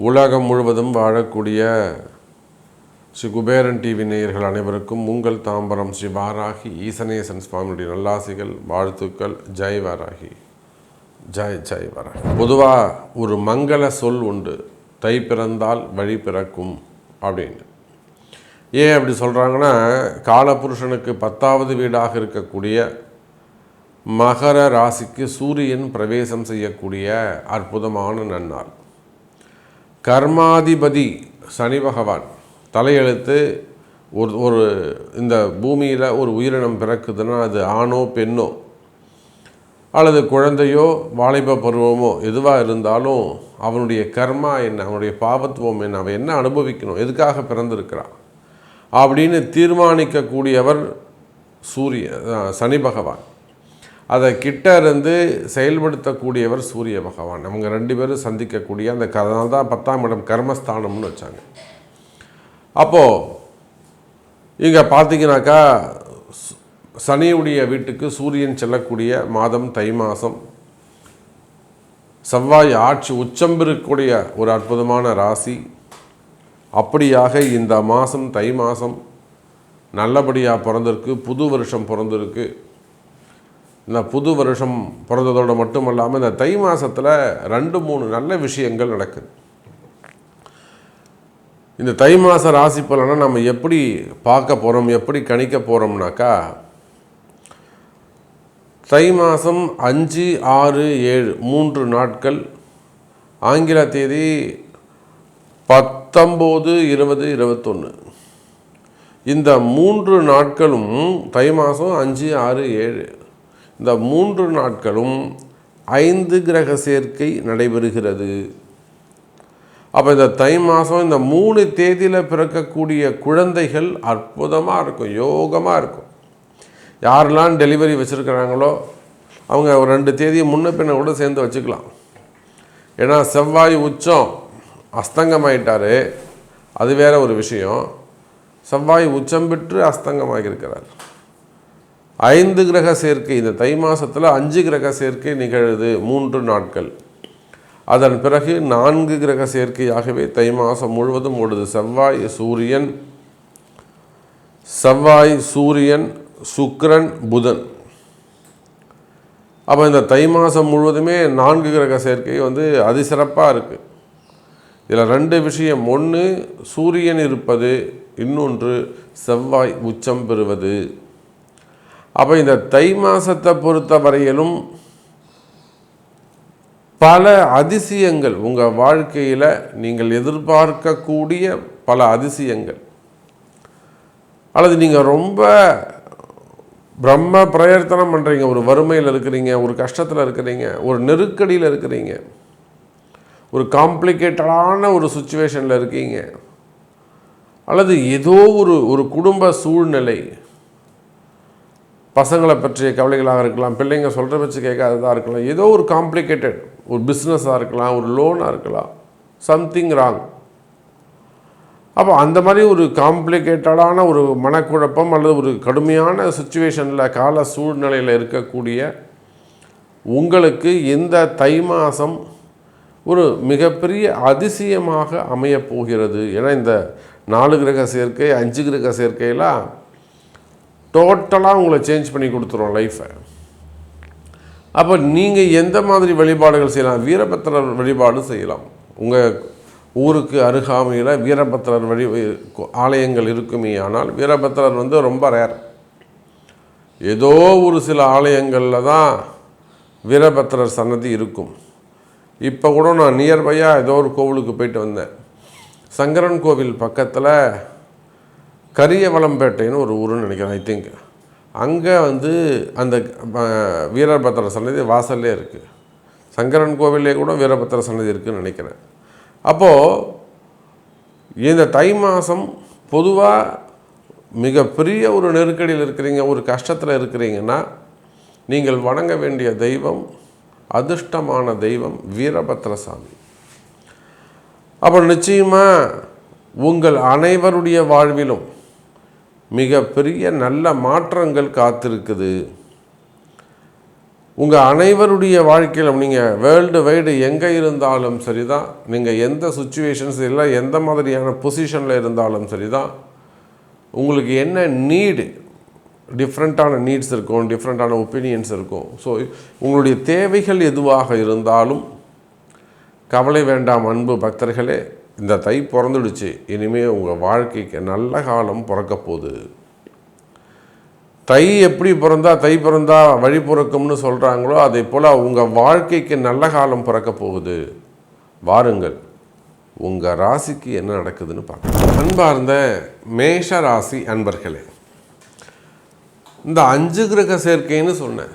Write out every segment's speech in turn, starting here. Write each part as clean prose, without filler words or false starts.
உலகம் முழுவதும் வாழக்கூடிய ஸ்ரீ குபேரன் டிவி நேயர்கள் அனைவருக்கும் உங்கள் தாம்பரம் ஸ்ரீ வாராகி ஈசனேசன் சுவாமியுடைய நல்லாசிகள், வாழ்த்துக்கள். ஜெய் வாராகி, ஜெய் ஜெய் வாராகி. பொதுவாக ஒரு மங்கள சொல் உண்டு, தை பிறந்தால் வழி பிறக்கும் அப்படின்னு. ஏன் அப்படி சொல்கிறாங்கன்னா, காலபுருஷனுக்கு 10வது வீடாக இருக்கக்கூடிய மகர ராசிக்கு சூரியன் பிரவேசம் செய்யக்கூடிய அற்புதமான நன்னாள். கர்மாதிபதி சனி பகவான் தலையெழுத்து ஒரு இந்த பூமியில் ஒரு உயிரினம் பிறக்குதுன்னா அது ஆணோ பெண்ணோ அல்லது குழந்தையோ வாலிப பருவமோ எதுவாக இருந்தாலும் அவனுடைய கர்மா என்ன, அவனுடைய பாவத்துவம் என்ன, அவன் என்ன அனுபவிக்கணும், எதுக்காக பிறந்திருக்கிறான் அப்படின்னு தீர்மானிக்கக்கூடியவர் சனி பகவான். அதை கிட்ட இருந்து செயல்படுத்தக்கூடியவர் சூரிய பகவான். அவங்க 2 பேரும் சந்திக்கக்கூடிய அந்த அதனால தான் 10ஆம் இடம் கர்மஸ்தானம்னு வச்சாங்க. அப்போது இங்கே பார்த்தீங்கன்னாக்கா சனியுடைய வீட்டுக்கு சூரியன் செல்லக்கூடிய மாதம் தை மாதம். செவ்வாய் ஆட்சி உச்சம் இருக்கக்கூடிய ஒரு அற்புதமான ராசி. அப்படியாக இந்த மாதம் தை மாதம் நல்லபடியாக பிறந்திருக்கு, புது வருஷம் பிறந்திருக்கு. இந்த புது வருஷம் பிறந்ததோடு மட்டும் இல்லாமல் இந்த தை மாதத்தில் 2-3 நல்ல விஷயங்கள் நடக்குது. இந்த தை மாத ராசி பலனை நம்ம எப்படி பார்க்க போகிறோம், எப்படி கணிக்க போகிறோம்னாக்கா, தை மாதம் 5, 6, 7 3 நாட்கள், ஆங்கில தேதி 19, 20, 21. இந்த 3 நாட்களும் தை மாதம் 5, 6, 7 இந்த 3 நாட்களும் 5 கிரக சேர்க்கை நடைபெறுகிறது. அப்போ இந்த தை மாதம் இந்த 3 தேதியில் பிறக்கக்கூடிய குழந்தைகள் அற்புதமாக இருக்கும், யோகமாக இருக்கும். யாரெல்லாம் டெலிவரி வச்சுருக்கிறாங்களோ அவங்க ஒரு 2 தேதியை முன்ன பின்ன கூட சேர்ந்து வச்சுக்கலாம். ஏன்னா செவ்வாய் உச்சம் அஸ்தங்கமாயிட்டார், அது வேற ஒரு விஷயம். செவ்வாய் உச்சம் பெற்று அஸ்தங்கமாகியிருக்கிறார். 5 கிரக சேர்க்கை இந்த தை மாதத்தில் 5 கிரக சேர்க்கை நிகழுது 3 நாட்கள். அதன் பிறகு 4 கிரக சேர்க்கையாகவே தை மாதம் முழுவதும் ஓடுது. செவ்வாய் சூரியன் சுக்கிரன் புதன். அப்போ இந்த தை மாதம் முழுவதுமே 4 கிரக சேர்க்கை அதிசிறப்பாக இருக்குது. இதில் 2 விஷயம், ஒன்று சூரியன் இருப்பது, இன்னொன்று செவ்வாய் உச்சம் பெறுவது. அப்போ இந்த தை மாதத்தை பொறுத்த வரையிலும் பல அதிசயங்கள் உங்கள் வாழ்க்கையில் நீங்கள் எதிர்பார்க்கக்கூடிய பல அதிசயங்கள், அல்லது நீங்கள் ரொம்ப பிரம்ம பிரயத்தனம் பண்ணுறீங்க, ஒரு வறுமையில் இருக்கிறீங்க, ஒரு கஷ்டத்தில் இருக்கிறீங்க, ஒரு நெருக்கடியில் இருக்கிறீங்க, ஒரு காம்ப்ளிகேட்டடான ஒரு சுச்சுவேஷனில் இருக்கீங்க, அல்லது ஏதோ ஒரு குடும்ப சூழ்நிலை, பசங்களை பற்றிய கவலைகளாக இருக்கலாம், பிள்ளைங்க சொல்கிற வச்சு கேட்காததாக இருக்கலாம், ஏதோ ஒரு காம்ப்ளிகேட்டட் ஒரு பிஸ்னஸாக இருக்கலாம், ஒரு லோனாக இருக்கலாம், சம்திங் ராங். அப்போ அந்த மாதிரி ஒரு காம்ப்ளிகேட்டடான ஒரு மனக்குழப்பம் அல்லது ஒரு கடுமையான சுச்சுவேஷனில் கால சூழ்நிலையில் இருக்கக்கூடிய உங்களுக்கு இந்த தை மாதம் ஒரு மிகப்பெரிய அதிசயமாக அமையப்போகிறது. ஏன்னா இந்த 4 கிரக சேர்க்கை 5 கிரக சேர்க்கையெல்லாம் டோட்டலாக உங்களை சேஞ்ச் பண்ணி கொடுத்துரும் லைஃப்பை. அப்போ நீங்கள் எந்த மாதிரி வழிபாடுகள் செய்யலாம்? வீரபத்திரர் வழிபாடு செய்யலாம். உங்கள் ஊருக்கு அருகாமையில் வீரபத்திரர் ஆலயங்கள் இருக்குமே. ஆனால் வீரபத்திரர் ரொம்ப ரேர். ஏதோ ஒரு சில ஆலயங்களில் தான் வீரபத்திரர் சன்னதி இருக்கும். இப்போ கூட நான் நியர்பையாக ஏதோ ஒரு கோவிலுக்கு போயிட்டு வந்தேன். சங்கரன் கோவில் பக்கத்தில் கரியவளம்பேட்டைன்னு ஒரு ஊருன்னு நினைக்கிறேன், ஐ திங்க். அங்கே அந்த வீரபத்திர சன்னதி வாசல்லே இருக்குது. சங்கரன் கோவிலே கூட வீரபத்திர சன்னதி இருக்குதுன்னு நினைக்கிறேன். அப்போது இந்த தை மாதம் பொதுவாக மிகப்பெரிய ஒரு நெருக்கடியில் இருக்கிறீங்க, ஒரு கஷ்டத்தில் இருக்கிறீங்கன்னா நீங்கள் வணங்க வேண்டிய தெய்வம், அதிர்ஷ்டமான தெய்வம் வீரபத்திர சாமி. அப்புறம் நிச்சயமாக உங்கள் அனைவருடைய வாழ்விலும் மிகப்பெரிய நல்ல மாற்றங்கள் காத்திருக்குது. உங்கள் அனைவருடைய வாழ்க்கையில் நீங்கள் வேர்ல்டு வைடு எங்கே இருந்தாலும் சரி தான், நீங்கள் எந்த சுச்சுவேஷன்ஸ் இல்லை எந்த மாதிரியான பொசிஷனில் இருந்தாலும் சரி தான், உங்களுக்கு என்ன நீடு, டிஃப்ரெண்ட்டான நீட்ஸ் இருக்கும், டிஃப்ரெண்ட்டான ஒப்பீனியன்ஸ் இருக்கும். ஸோ உங்களுடைய தேவைகள் எதுவாக இருந்தாலும் கவலை வேண்டாம் அன்பு பக்தர்களே. இந்த தை பிறந்துடுச்சு, இனிமேல் உங்கள் வாழ்க்கைக்கு நல்ல காலம் பிறக்க போகுது. தை எப்படி பிறந்தா தை பிறந்தா வழி பிறக்கும்னு சொல்கிறாங்களோ அதே போல் உங்கள் வாழ்க்கைக்கு நல்ல காலம் பிறக்க போகுது. வாருங்கள், உங்கள் ராசிக்கு என்ன நடக்குதுன்னு பார்க்கலாம். அன்பார்ந்த மேஷ ராசி அன்பர்களே, இந்த 5 கிரக சேர்க்கைன்னு சொன்னேன்.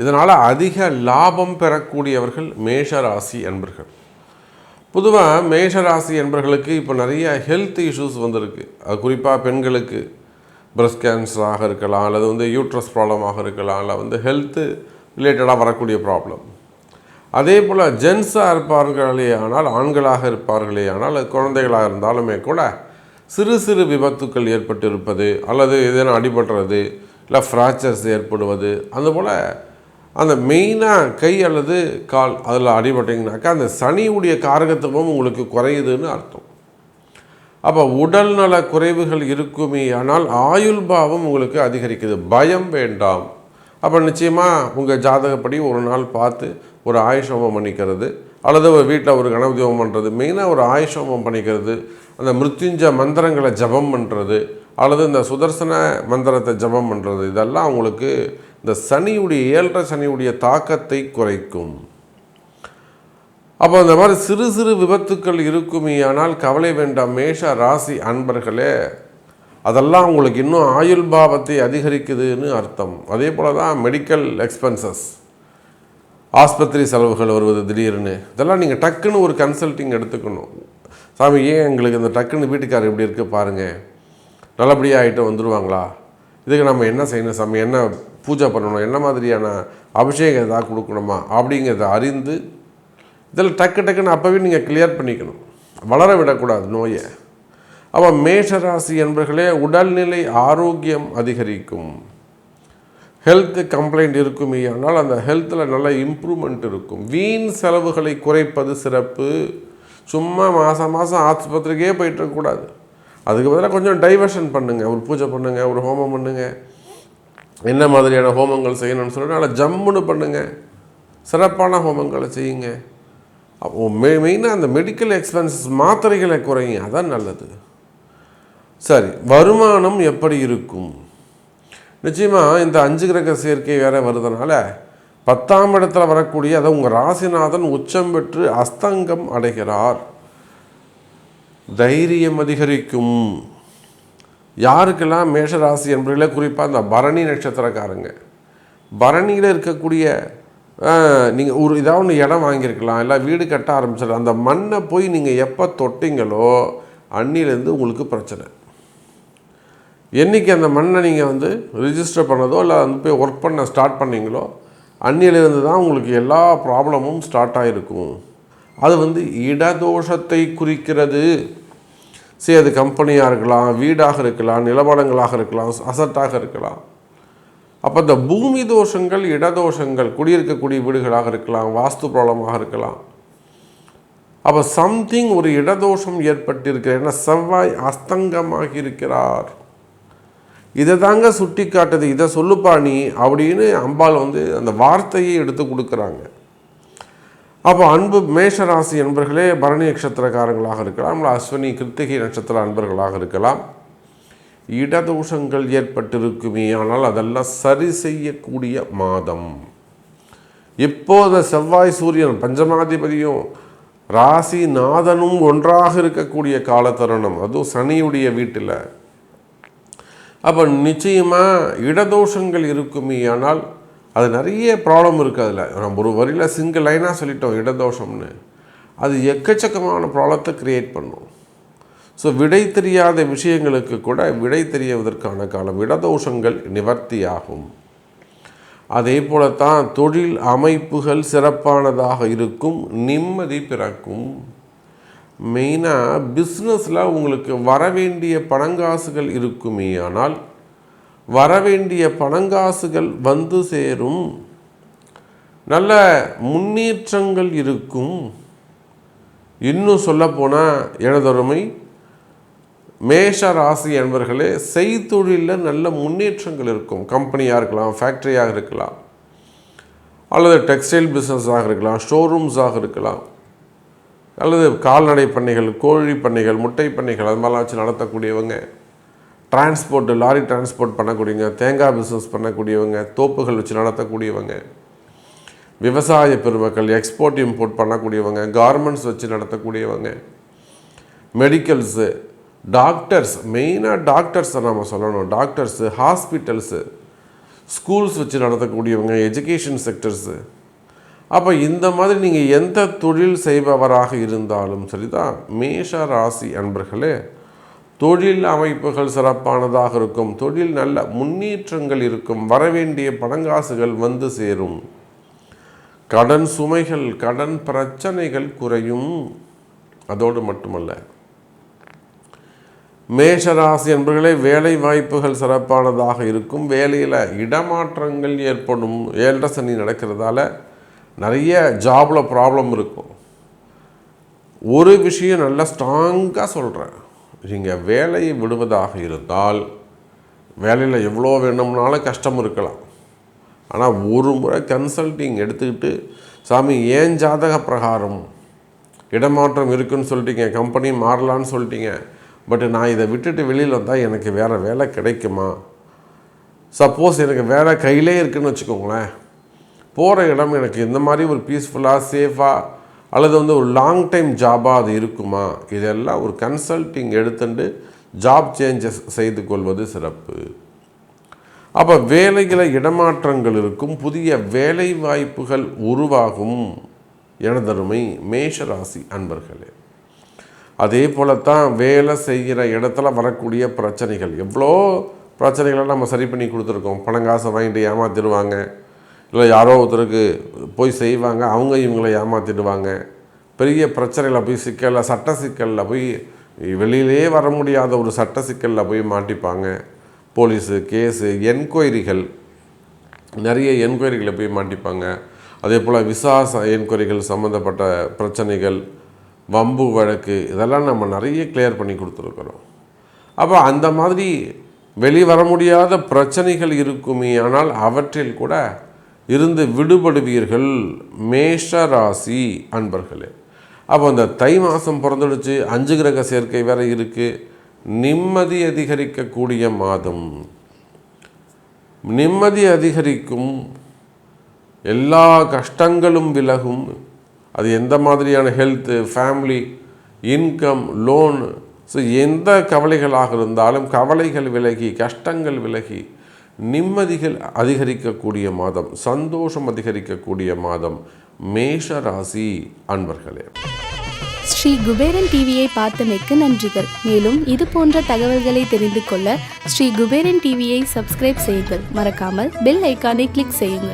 இதனால் அதிக லாபம் பெறக்கூடியவர்கள் மேஷ ராசி அன்பர்கள். பொதுவாக மேஷ ராசி அன்பர்களுக்கு இப்போ நிறைய ஹெல்த் இஷ்யூஸ் வந்திருக்கு. அது குறிப்பாக பெண்களுக்கு பிரஸ்ட் கேன்சராக இருக்கலாம், அல்லது யூட்ரஸ் ப்ராப்ளமாக இருக்கலாம், இல்லை ஹெல்த்து ரிலேட்டடாக வரக்கூடிய ப்ராப்ளம். அதே போல் ஜென்ஸாக இருப்பார்களே ஆனால், ஆண்களாக இருப்பார்களே ஆனால், குழந்தைகளாக இருந்தாலுமே கூட சிறு சிறு விபத்துக்கள் ஏற்பட்டு இருப்பது, அல்லது ஏதேனும் அடிபடுறது, இல்லை ஃப்ராக்சர்ஸ் ஏற்படுவது, அதுபோல் அந்த மெயினாக கை அல்லது கால் அதில் அடிபட்டிங்கனாக்கா அந்த சனியுடைய காரகத்துவம் உங்களுக்கு குறையுதுன்னு அர்த்தம். அப்போ உடல் நல குறைவுகள் இருக்குமே ஆனால் ஆயுள் பாவம் உங்களுக்கு அதிகரிக்குது. பயம் வேண்டாம். அப்போ நிச்சயமாக உங்கள் ஜாதகப்படி ஒரு நாள் பார்த்து ஒரு ஆயுஷ் ஹோமம் பண்ணிக்கிறது, அல்லது ஒரு வீட்டில் ஒரு கணபதி ஹோமம் பண்ணுறது, மெயினாக ஒரு ஆயுஷ் ஹோமம் பண்ணிக்கிறது, அந்த மிருத்யுஞ்ச மந்திரங்களை ஜபம் பண்ணுறது, அல்லது இந்த சுதர்சன மந்திரத்தை ஜபம் பண்ணுறது, இதெல்லாம் உங்களுக்கு இந்த சனியுடைய 7.5 சனியுடைய தாக்கத்தை குறைக்கும். அப்போ அந்த மாதிரி சிறு சிறு விபத்துக்கள் இருக்குமே ஆனால் கவலை வேண்டாம் மேஷ ராசி அன்பர்களே. அதெல்லாம் உங்களுக்கு இன்னும் ஆயுள் பாவத்தை அதிகரிக்குதுன்னு அர்த்தம். அதே போல் தான் மெடிக்கல் எக்ஸ்பென்சஸ், ஆஸ்பத்திரி செலவுகள் வருவது திடீர்னு, இதெல்லாம் நீங்கள் டக்குன்னு ஒரு கன்சல்ட்டிங் எடுத்துக்கணும். சாமி ஏன் எங்களுக்கு இந்த டக்குன்னு வீட்டுக்காரர் எப்படி இருக்குது பாருங்கள், நல்லபடியாக ஆகிட்டு வந்துடுவாங்களா, இதுக்கு நம்ம என்ன செய்யணும் சாமி, என்ன பூஜை பண்ணணும், என்ன மாதிரியான அபிஷேகம் எதாவது கொடுக்கணுமா அப்படிங்கிறத அறிந்து இதில் டக்குன்னு அப்போவே நீங்கள் கிளியர் பண்ணிக்கணும். வளர விடக்கூடாது நோயை. அப்போ மேஷராசி என்பர்களே, உடல்நிலை ஆரோக்கியம் அதிகரிக்கும். ஹெல்த் கம்ப்ளைண்ட் இருக்குமே ஆனால் அந்த ஹெல்த்தில் நல்ல இம்ப்ரூவ்மெண்ட் இருக்கும். வீண் செலவுகளை குறைப்பது சிறப்பு. சும்மா மாதம் ஆஸ்பத்திரிக்கே போயிட்டுருக்கக்கூடாது. அதுக்கு பதிலாக கொஞ்சம் டைவர்ஷன் பண்ணுங்கள். ஒரு பூஜை பண்ணுங்கள், ஒரு ஹோமம் பண்ணுங்கள், என்ன மாதிரியான ஹோமங்கள் செய்யணும்னு சொல்லிட்டு நல்லா ஜம்முன்னு பண்ணுங்கள், சிறப்பான ஹோமங்களை செய்யுங்க. அப்போ மெயினாக அந்த மெடிக்கல் எக்ஸ்பென்சஸ் மாத்திரைகளை குறையும், அதான் நல்லது. சரி, வருமானம் எப்படி இருக்கும்? நிச்சயமாக இந்த 5 கிரக சேர்க்கை வேறு வருதுனால 10ஆம் இடத்துல வரக்கூடிய, அதை உங்கள் ராசிநாதன் உச்சம் பெற்று அஸ்தங்கம் அடைகிறார். தைரியம் அதிகரிக்கும். யாருக்கெல்லாம் மேஷராசி என்பதில் குறிப்பாக இந்த பரணி நட்சத்திரக்காரங்க, பரணியில் இருக்கக்கூடிய நீங்கள் ஒரு ஏதாவது ஒன்று இடம் வாங்கியிருக்கலாம், இல்லை வீடு கட்ட ஆரம்பிச்சிடலாம். அந்த மண்ணை போய் நீங்கள் எப்போ தொட்டிங்களோ அன்னிலேருந்து உங்களுக்கு பிரச்சனை. என்றைக்கு அந்த மண்ணை நீங்கள் ரிஜிஸ்டர் பண்ணதோ இல்லை போய் ஒர்க் பண்ண ஸ்டார்ட் பண்ணிங்களோ அன்னிலேருந்து தான் உங்களுக்கு எல்லா ப்ராப்ளமும் ஸ்டார்ட் ஆகிருக்கும். அது இடதோஷத்தை குறிக்கிறது. சரி, அது கம்பெனியாக இருக்கலாம், வீடாக இருக்கலாம், நிலவரங்களாக இருக்கலாம், அசட்டாக இருக்கலாம். அப்போ இந்த பூமி தோஷங்கள், இடதோஷங்கள், குடியிருக்கக்கூடிய வீடுகளாக இருக்கலாம், வாஸ்து ப்ராப்ளமாக இருக்கலாம். அப்போ சம்திங் ஒரு இடதோஷம் ஏற்பட்டிருக்கிறது. ஏன்னா செவ்வாய் அஸ்தங்கமாக இருக்கிறார். இதை தாங்க சுட்டி காட்டுது. இதை சொல்லுப்பா நீ அப்படின்னு அம்பாள் அந்த வார்த்தையை எடுத்து கொடுக்குறாங்க. அப்போ அன்பு மேஷராசி என்பர்களே, பரணி நட்சத்திரக்காரங்களாக இருக்கலாம், அஸ்வினி கிருத்திகை நட்சத்திர அன்பர்களாக இருக்கலாம். இடதோஷங்கள் ஏற்பட்டிருக்குமே ஆனால் அதெல்லாம் சரி செய்யக்கூடிய மாதம். இப்போது செவ்வாய் சூரியன் பஞ்சமாதிபதியும் ராசி நாதனும் ஒன்றாக இருக்கக்கூடிய காலத்தருணம், அதுவும் சனியுடைய வீட்டில். அப்போ நிச்சயமாக இடதோஷங்கள் இருக்குமே ஆனால் அது நிறைய ப்ராப்ளம் இருக்குது. அதில் நம்ம ஒரு வரியில் சிங்கிள் லைனாக சொல்லிட்டோம் இடதோஷம்னு, அது எக்கச்சக்கமான ப்ராப்ளத்தை க்ரியேட் பண்ணும். ஸோ விடை தெரியாத விஷயங்களுக்கு கூட விடை தெரிவதற்கான காலம். இடதோஷங்கள் நிவர்த்தியாகும். அதே போலத்தான் தொழில் அமைப்புகள் சிறப்பானதாக இருக்கும், நிம்மதி பிறக்கும். மெயினாக பிஸ்னஸில் உங்களுக்கு வரவேண்டிய பணங்காசுகள் இருக்குமே ஆனால் வரவேண்டிய பணங்காசுகள் வந்து சேரும். நல்ல முன்னேற்றங்கள் இருக்கும். இன்னும் சொல்லப்போனால் எனதொருமை மேஷ ராசி என்பவர்களே, செய்தொழிலில் நல்ல முன்னேற்றங்கள் இருக்கும். கம்பெனியாக இருக்கலாம், ஃபேக்ட்ரியாக இருக்கலாம், அல்லது டெக்ஸ்டைல் பிஸ்னஸாக இருக்கலாம், ஷோரூம்ஸாக இருக்கலாம், அல்லது கால்நடை பண்ணைகள், கோழி பண்ணைகள், முட்டை பண்ணைகள், அது மாதிரிலாம் வச்சு நடத்தக்கூடியவங்க, டிரான்ஸ்போர்ட்டு, லாரி டிரான்ஸ்போர்ட் பண்ணக்கூடியவங்க, தேங்காய் பிஸ்னஸ் பண்ணக்கூடியவங்க, தோப்புகள் வச்சு நடத்தக்கூடியவங்க, விவசாய பெருமக்கள், எக்ஸ்போர்ட் இம்போர்ட் பண்ணக்கூடியவங்க, கார்மெண்ட்ஸ் வச்சு நடத்தக்கூடியவங்க, மெடிக்கல்ஸு, டாக்டர்ஸ், மெயினாக டாக்டர்ஸை நம்ம சொல்லணும். டாக்டர்ஸு, ஹாஸ்பிட்டல்ஸு, ஸ்கூல்ஸ் வச்சு நடத்தக்கூடியவங்க, எஜுகேஷன் செக்டர்ஸு. அப்போ இந்த மாதிரி நீங்கள் எந்த தொழில் செய்பவராக இருந்தாலும் சரிதான், மேஷ ராசி அன்பர்களே, தொழில் அமைப்புகள் சிறப்பானதாக இருக்கும். தொழில் நல்ல முன்னேற்றங்கள் இருக்கும். வரவேண்டிய பணங்காசுகள் வந்து சேரும். கடன் சுமைகள், கடன் பிரச்சனைகள் குறையும். அதோடு மட்டுமல்ல, மேஷராசி என்பவர்களே, வேலை வாய்ப்புகள் சிறப்பானதாக இருக்கும். வேலையில் இடமாற்றங்கள் ஏற்படும். 7.5 சனி நடக்கிறதால நிறைய ஜாபில் ப்ராப்ளம் இருக்கும். ஒரு விஷயம் நல்லா ஸ்ட்ராங்காக சொல்கிறேன், நீங்கள் வேலையை விடுவதாக இருந்தால் வேலையில் எவ்வளோ வேணும்னாலும் கஷ்டம் இருக்கலாம். ஆனால் ஒரு முறை கன்சல்டிங் எடுத்துக்கிட்டு, சாமி ஏன் ஜாதக பிரகாரம் இடமாற்றம் இருக்குதுன்னு சொல்லிட்டீங்க, கம்பெனி மாறலான்னு சொல்லிட்டீங்க, பட் நான் இதை விட்டுட்டு வெளியில் வந்தால் எனக்கு வேறு வேலை கிடைக்குமா? சப்போஸ் எனக்கு வேலை கையிலே இருக்குதுன்னு வச்சுக்கோங்களேன், போகிற இடம் எனக்கு இந்த மாதிரி ஒரு பீஸ்ஃபுல்லாக, சேஃபாக, அல்லது ஒரு லாங் டைம் ஜாபாக அது இருக்குமா? இதெல்லாம் ஒரு கன்சல்டிங் எடுத்துட்டு ஜாப் சேஞ்சஸ் செய்து கொள்வது சிறப்பு. அப்போ வேலைகளை இடமாற்றங்கள் இருக்கும். புதிய வேலை வாய்ப்புகள் உருவாகும். எனதருமை மேஷராசி அன்பர்களே, அதே போலத்தான் வேலை செய்கிற இடத்துல வரக்கூடிய பிரச்சனைகள், எவ்வளோ பிரச்சனைகளை நம்ம சரி பண்ணி கொடுத்துருக்கோம். பணங்காசை வாங்கிட்டு ஏமாற்றிடுவாங்க, இல்லை யாரோ ஒருத்தருக்கு போய் செய்வாங்க, அவங்க இவங்களை ஏமாற்றிடுவாங்க. பெரிய பிரச்சனையில் போய் சிக்கலில், சட்ட சிக்கலில் போய், வெளியிலே வர முடியாத ஒரு சட்ட சிக்கலில் போய் மாட்டிப்பாங்க. போலீஸு கேஸு, என்கொயரிகள், நிறைய என்கொயரிகளை போய் மாட்டிப்பாங்க. அதே போல் விசா என்கொயரிகள் சம்மந்தப்பட்ட பிரச்சனைகள், வம்பு வழக்கு, இதெல்லாம் நம்ம நிறைய கிளியர் பண்ணி கொடுத்துருக்குறோம். அப்போ அந்த மாதிரி வெளிவர முடியாத பிரச்சனைகள் இருக்குமே, ஆனால் அவற்றில் கூட இருந்து விடுபடுவீர்கள் மேஷ ராசி அன்பர்களே. அப்போ அந்த தை மாதம் பிறந்துடுச்சு, 5 கிரக சேர்க்கை வேறு இருக்குது. நிம்மதி அதிகரிக்கக்கூடிய மாதம், நிம்மதி அதிகரிக்கும், எல்லா கஷ்டங்களும் விலகும். அது எந்த மாதிரியான health, family, income, loan, so எந்த கவலைகளாக இருந்தாலும் கவலைகள் விலகி, கஷ்டங்கள் விலகி, நிம்மதிகள் அதிகரிக்கக்கூடிய மாதம், சந்தோஷம் அதிகரிக்கக்கூடிய மாதம் மேஷ ராசி அன்பர்களே. ஸ்ரீ குபேரன் டிவியை பார்த்தமைக்கு நன்றிகள். மேலும் இது போன்ற தகவல்களை தெரிந்து கொள்ள ஸ்ரீ குபேரன் டிவியை சப்ஸ்கிரைப் செய்யுங்கள். மறக்காமல் பெல் ஐக்கானை கிளிக் செய்யுங்கள்.